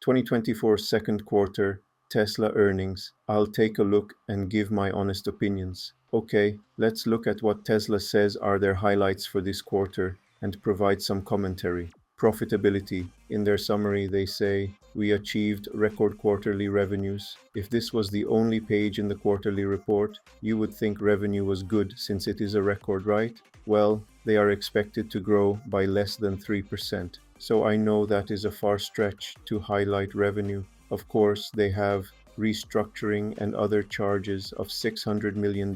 2024 second quarter Tesla earnings. I'll take a look and give my honest opinions. Okay, let's look at what Tesla says are their highlights for this quarter and provide some commentary. Profitability. In their summary, they say, "We achieved record quarterly revenues." If this was the only page in the quarterly report, you would think revenue was good since it is a record, right? Well, they are expected to grow by less than 3%. So I know that is a far stretch to highlight revenue. Of course, they have restructuring and other charges of $600 million.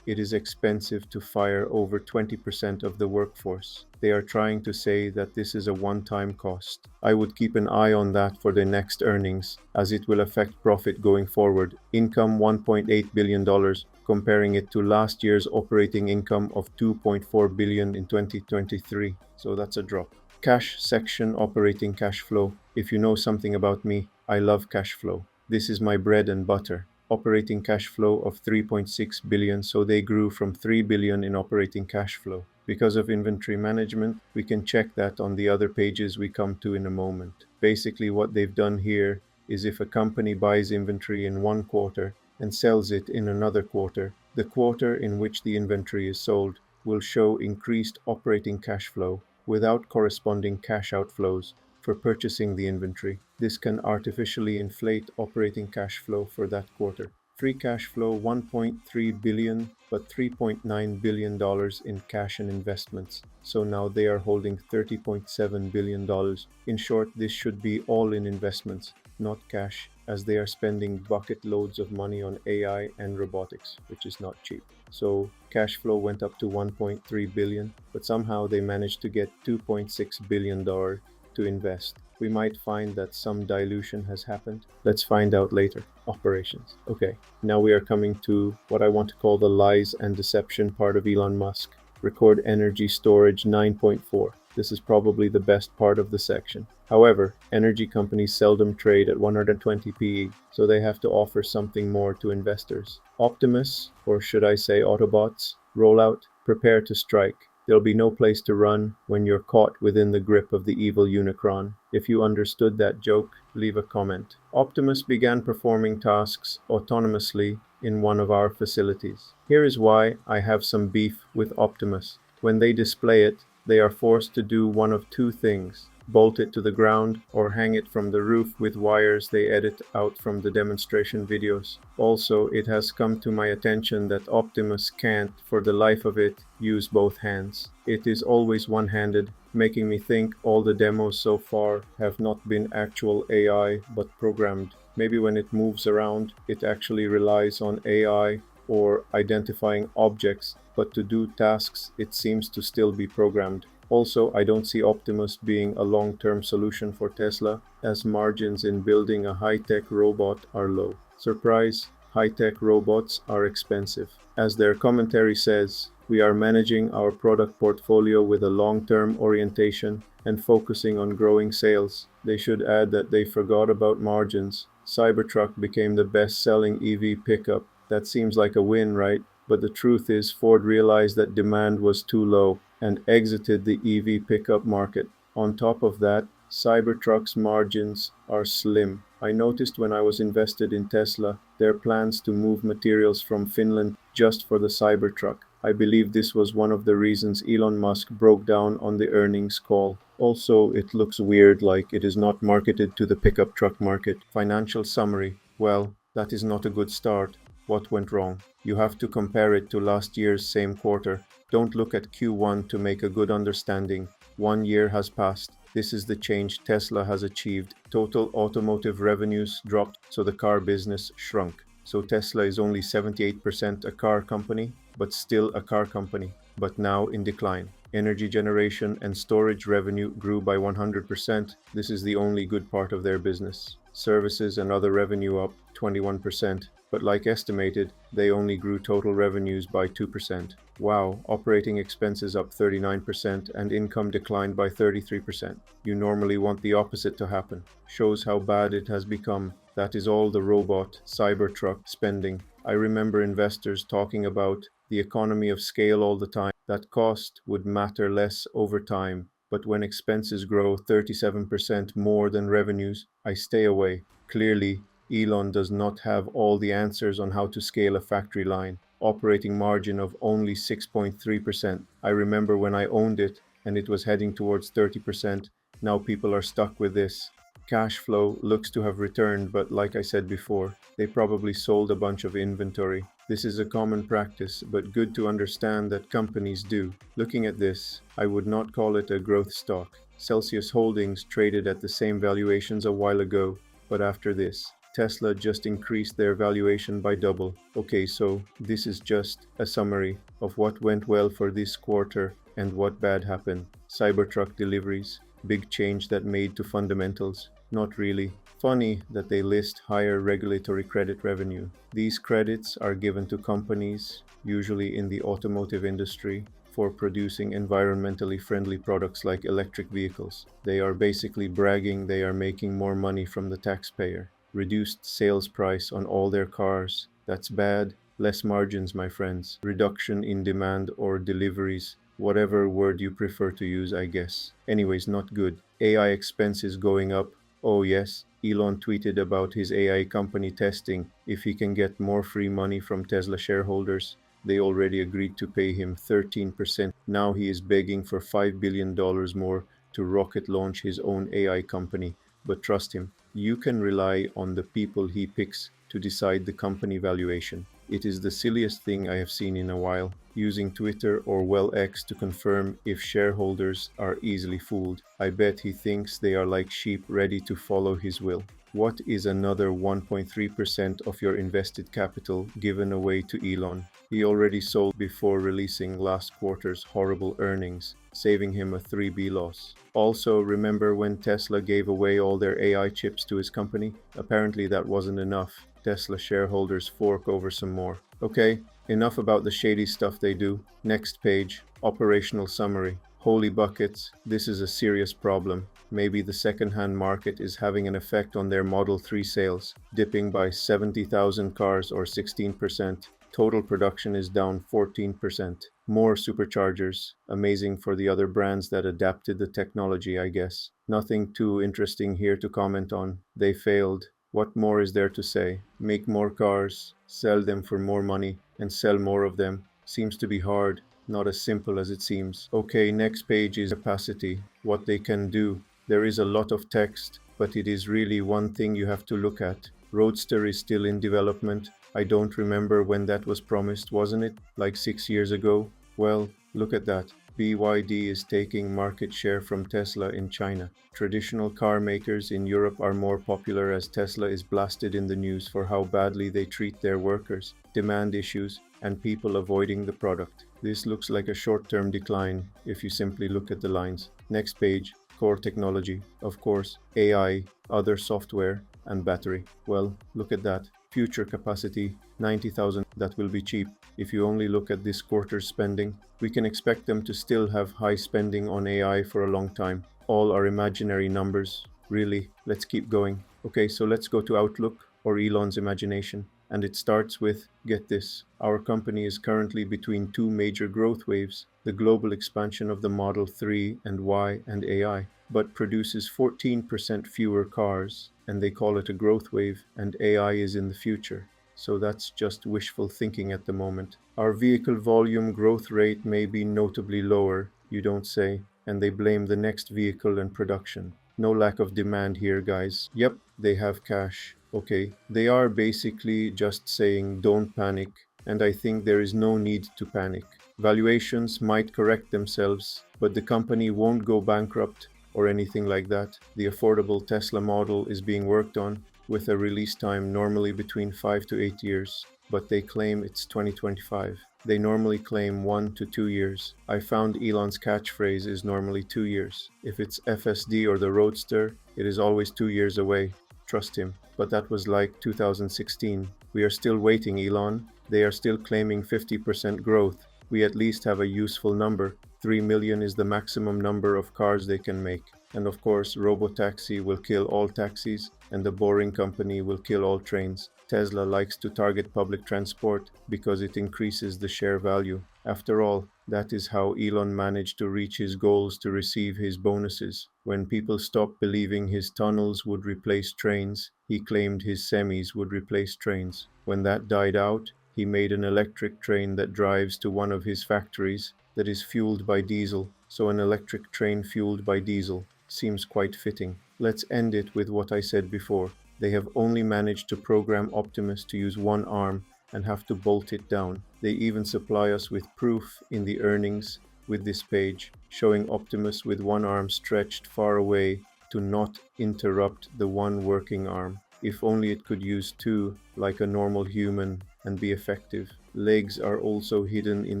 It is expensive to fire over 20% of the workforce. They are trying to say that this is a one-time cost. I would keep an eye on that for the next earnings, as it will affect profit going forward. Income $1.8 billion, comparing it to last year's operating income of $2.4 billion in 2023. So that's a drop. Cash section operating cash flow. If you know something about me, I love cash flow. This is my bread and butter. Operating cash flow of 3.6 billion, so they grew from 3 billion in operating cash flow. Because of inventory management, we can check that on the other pages we come to in a moment. Basically, what they've done here is if a company buys inventory in one quarter and sells it in another quarter, the quarter in which the inventory is sold will show increased operating cash flow without corresponding cash outflows for purchasing the inventory. This can artificially inflate operating cash flow for that quarter. Free cash flow 1.3 billion, but $3.9 billion in cash and investments. So now they are holding $30.7 billion. In short, this should be all in investments, not cash, as they are spending bucket loads of money on AI and robotics, which is not cheap. So cash flow went up to 1.3 billion, but somehow they managed to get $2.6 billion to invest. We might find that some dilution has happened. Let's find out later. Operations. Okay, now we are coming to what I want to call the lies and deception part of Elon Musk. Record energy storage 9.4. This is probably the best part of the section. However, energy companies seldom trade at 120 PE, so they have to offer something more to investors. Optimus, or should I say Autobots, rollout, prepare to strike. There'll be no place to run when you're caught within the grip of the evil Unicron. If you understood that joke, leave a comment. Optimus began performing tasks autonomously in one of our facilities. Here is why I have some beef with Optimus. When they display it, they are forced to do one of two things: bolt it to the ground or hang it from the roof with wires they edit out from the demonstration videos. Also, it has come to my attention that Optimus can't, for the life of it, use both hands. It is always one-handed, making me think all the demos so far have not been actual AI but programmed. Maybe when it moves around, it actually relies on AI or identifying objects, but to do tasks, it seems to still be programmed. Also, I don't see Optimus being a long-term solution for Tesla, as margins in building a high-tech robot are low. Surprise, high-tech robots are expensive. As their commentary says, we are managing our product portfolio with a long-term orientation and focusing on growing sales. They should add that they forgot about margins. Cybertruck became the best-selling EV pickup. That seems like a win, right? But the truth is Ford realized that demand was too low and exited the EV pickup market. On top of that, Cybertruck's margins are slim. I noticed when I was invested in Tesla, their plans to move materials from Finland just for the Cybertruck. I believe this was one of the reasons Elon Musk broke down on the earnings call. Also, it looks weird, like it is not marketed to the pickup truck market. Financial summary. Well, that is not a good start. What went wrong? You have to compare it to last year's same quarter. Don't look at Q1 to make a good understanding. 1 year has passed. This is the change Tesla has achieved. Total automotive revenues dropped, so the car business shrunk. So Tesla is only 78% a car company, but still a car company, but now in decline. Energy generation and storage revenue grew by 100%. This is the only good part of their business. Services and other revenue up 21%. But like estimated, they only grew total revenues by 2%. Wow, operating expenses up 39% and income declined by 33%. You normally want the opposite to happen. Shows how bad it has become. That is all the robot, Cybertruck spending. I remember investors talking about the economy of scale all the time, that cost would matter less over time. but when expenses grow 37% more than revenues, I stay away. Clearly, Elon does not have all the answers on how to scale a factory line. Operating margin of only 6.3%. I remember when I owned it and it was heading towards 30%. Now people are stuck with this. Cash flow looks to have returned, but like I said before, they probably sold a bunch of inventory. This is a common practice, but good to understand that companies do. Looking at this, I would not call it a growth stock. Celsius Holdings traded at the same valuations a while ago, but after this, Tesla just increased their valuation by double. Okay, so this is just a summary of what went well for this quarter and what bad happened. Cybertruck deliveries, big change that made to fundamentals. Not really. Funny that they list higher regulatory credit revenue. These credits are given to companies, usually in the automotive industry, for producing environmentally friendly products like electric vehicles. They are basically bragging they are making more money from the taxpayer. Reduced sales price on all their cars. That's bad. Less margins, my friends. Reduction in demand or deliveries. Whatever word you prefer to use, I guess. Anyways, not good. AI expenses going up. Oh yes, Elon tweeted about his AI company testing if he can get more free money from Tesla shareholders. They already agreed to pay him 13%. Now he is begging for $5 billion more to rocket launch his own AI company. But trust him, you can rely on the people he picks to decide the company valuation. It is the silliest thing I have seen in a while, using Twitter or well X to confirm if shareholders are easily fooled. I bet he thinks they are like sheep ready to follow his will. What is another 1.3% of your invested capital given away to Elon? He already sold before releasing last quarter's horrible earnings, saving him a 3B loss. Also, remember when Tesla gave away all their AI chips to his company? Apparently that wasn't enough. Tesla shareholders fork over some more. Okay, enough about the shady stuff they do. Next page, operational summary. Holy buckets, this is a serious problem. Maybe the second-hand market is having an effect on their Model 3 sales, dipping by 70,000 cars or 16%. Total production is down 14%. More superchargers. Amazing for the other brands that adapted the technology, I guess. Nothing too interesting here to comment on. They failed. What more is there to say? Make more cars, sell them for more money, and sell more of them. Seems to be hard, not as simple as it seems. Okay, next page is capacity, what they can do. There is a lot of text, but it is really one thing you have to look at. Roadster is still in development. I don't remember when that was promised, wasn't it? Like 6 years ago? Well, look at that. BYD is taking market share from Tesla in China. Traditional car makers in Europe are more popular as Tesla is blasted in the news for how badly they treat their workers, demand issues, and people avoiding the product. This looks like a short-term decline if you simply look at the lines. Next page, core technology. Of course, AI, other software, and battery. Well, look at that. Future capacity, 90,000. That will be cheap. If you only look at this quarter's spending, we can expect them to still have high spending on AI for a long time. All are imaginary numbers. Really, let's keep going. Okay, so let's go to Outlook or Elon's imagination. And it starts with, get this, our company is currently between two major growth waves, the global expansion of the Model 3 and Y and AI, but produces 14% fewer cars, and they call it a growth wave, and AI is in the future. So that's just wishful thinking at the moment. Our vehicle volume growth rate may be notably lower, you don't say, and they blame the next vehicle and production. No lack of demand here, guys. Yep, they have cash. Okay, they are basically just saying don't panic, and I think there is no need to panic. Valuations might correct themselves, but the company won't go bankrupt or anything like that. The affordable Tesla model is being worked on, with a release time normally between 5 to 8 years, but they claim it's 2025. They normally claim 1 to 2 years. I found Elon's catchphrase is normally 2 years. If it's FSD or the Roadster, it is always 2 years away. Trust him. But that was like 2016. We are still waiting, Elon. They are still claiming 50% growth. We at least have a useful number. 3 million is the maximum number of cars they can make. And of course, Robotaxi will kill all taxis, and the Boring Company will kill all trains. Tesla likes to target public transport because it increases the share value. After all, that is how Elon managed to reach his goals to receive his bonuses. When people stopped believing his tunnels would replace trains, he claimed his semis would replace trains. When that died out, he made an electric train that drives to one of his factories that is fueled by diesel. So an electric train fueled by diesel seems quite fitting. Let's end it with what I said before. They have only managed to program Optimus to use one arm and have to bolt it down. They even supply us with proof in the earnings with this page, showing Optimus with one arm stretched far away to not interrupt the one working arm. If only it could use two, like a normal human, and be effective. Legs are also hidden in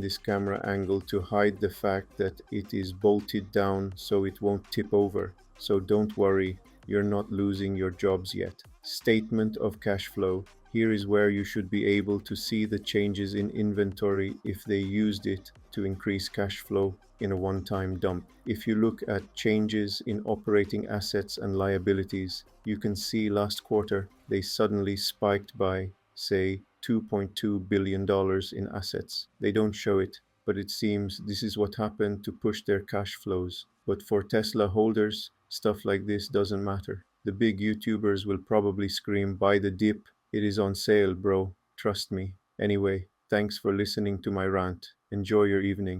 this camera angle to hide the fact that it is bolted down so it won't tip over. So don't worry, you're not losing your jobs yet. Statement of cash flow. Here is where you should be able to see the changes in inventory if they used it to increase cash flow in a one-time dump. If you look at changes in operating assets and liabilities, you can see last quarter they suddenly spiked by, say, $2.2 billion in assets. They don't show it, but it seems this is what happened to push their cash flows. But for Tesla holders, stuff like this doesn't matter. The big YouTubers will probably scream, buy the dip, it is on sale, bro. Trust me. Anyway, thanks for listening to my rant. Enjoy your evening.